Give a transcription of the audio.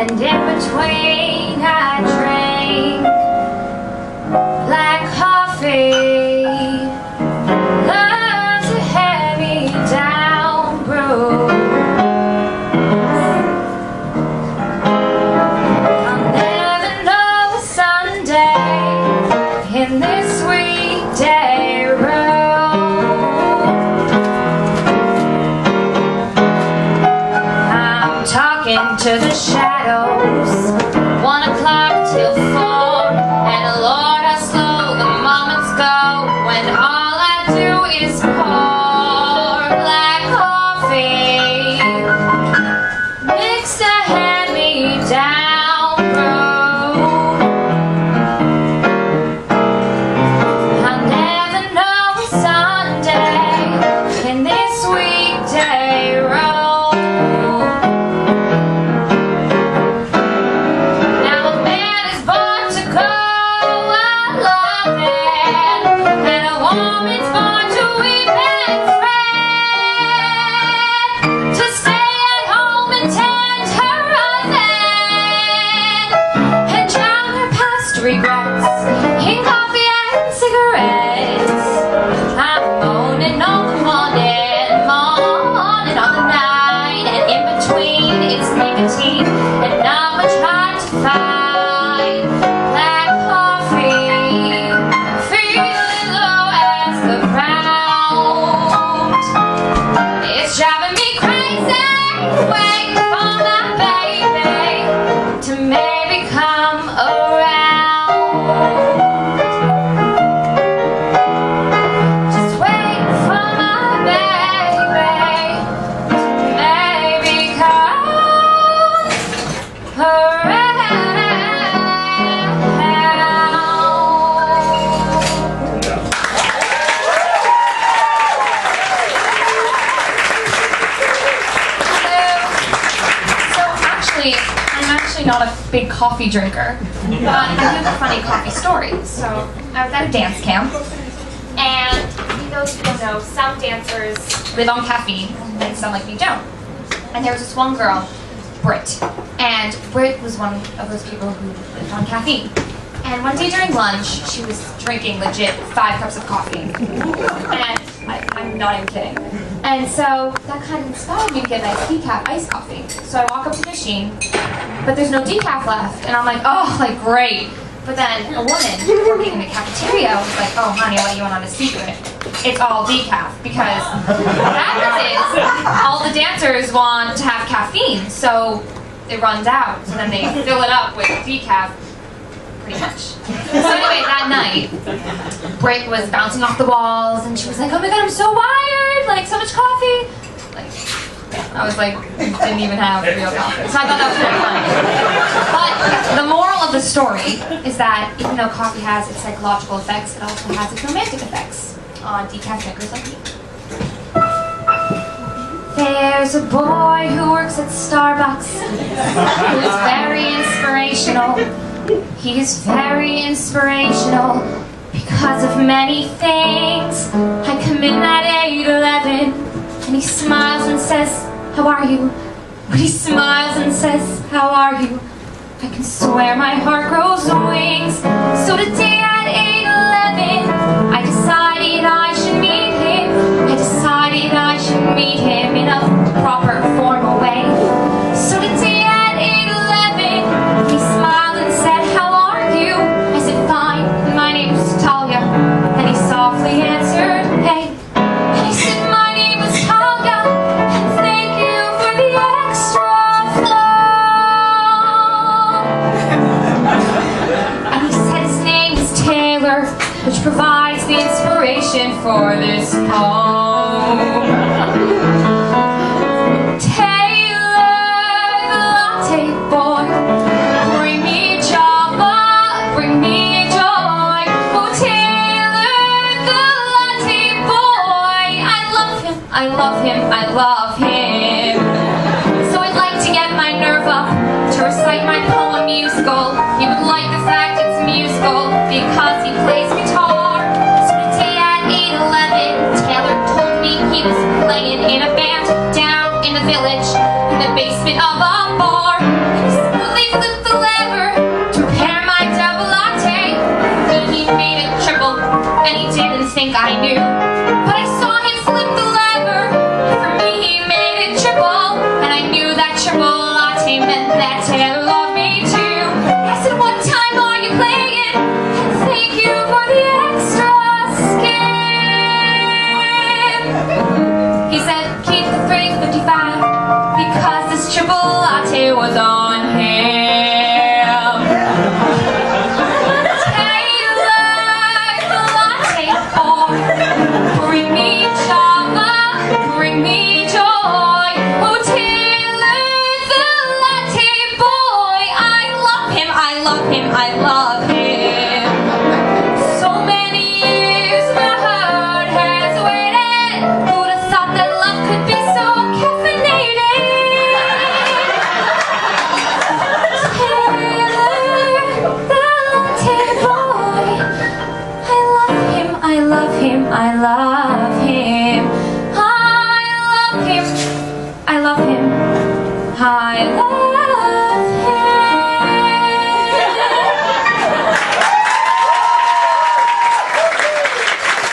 And in between I drank black coffee. Love's a heavy down brew. I'll never know a Sunday in this weekday road. I'm talking to the shadows, 1 o'clock till 4, and Lord, how slow the moments go when all I do is pour black coffee, mixed a hand-me-down brew. I'll never know a Sunday in this weekday road. Now a man is born to go out loving, and a woman's born to weep and fret, to stay at home and tend her oven, and drown her past regrets in coffee and cigarettes. I'm moaning all the morning, moaning all the night, and in between it's nicotine and not much hard to find. Black coffee, feeling low as the ground. It's driving me crazy, waiting for my baby to maybe come around. Just waiting for my baby to maybe come around. I'm actually not a big coffee drinker, but I do have a funny coffee story. So I was at a dance camp, and those who don't know, some dancers live on caffeine, and some like me don't. And there was this one girl, Britt, and Britt was one of those people who lived on caffeine. And one day during lunch, she was drinking legit 5 cups of coffee, and I'm not even kidding. And so that kind of inspired me to get a nice decaf iced coffee. So I walk up to the machine, but there's no decaf left. And I'm like, oh, like great. But then a woman working in the cafeteria was like, oh honey, I'll let you in on a secret. It's all decaf, because what happens is all the dancers want to have caffeine, so it runs out. So then they fill it up with decaf, pretty much. So anyway, that night, Britt was bouncing off the walls, and she was like, oh my god, I'm so wired, like so much coffee. Like, I was like, didn't even have real coffee. So I thought that was very funny. But the moral of the story is that even though coffee has its psychological effects, it also has its romantic effects on decaf drinkers like me. There's a boy who works at Starbucks who's very inspirational. He is very inspirational because of many things. I come in at 8:11 and he smiles and says, how are you? When he smiles and says, how are you? I can swear my heart grows wings. So today at 8:11 I decided I should meet him. I decided I should meet him in a proper formal way. So today at 8:11 he smiled and said, how are you? I said, fine, my name's Talia. And he softly answered, hey. And he said, my name is Talia, and thank you for the extra flow. And he said his name is Taylor, which provides the inspiration for this poem. Taylor, the latte boy, bring me Java, bring me joy. Oh, Taylor, the latte boy, I love him, I love him, I love him. So I'd like to get my nerve up to recite my poem musical. You would like the fact it's musical because he plays guitar. So today at 8:11, Taylor told me he was playing in a band down in the village, in the basement of a bar. And he said, well, think I knew. But I saw him flip the lever, and for me he made it triple. And I knew that triple latte meant that Taylor loved me too. I said, what time are you playing? And thank you for the extra skin. He said, keep the 355, because this triple latte was on him.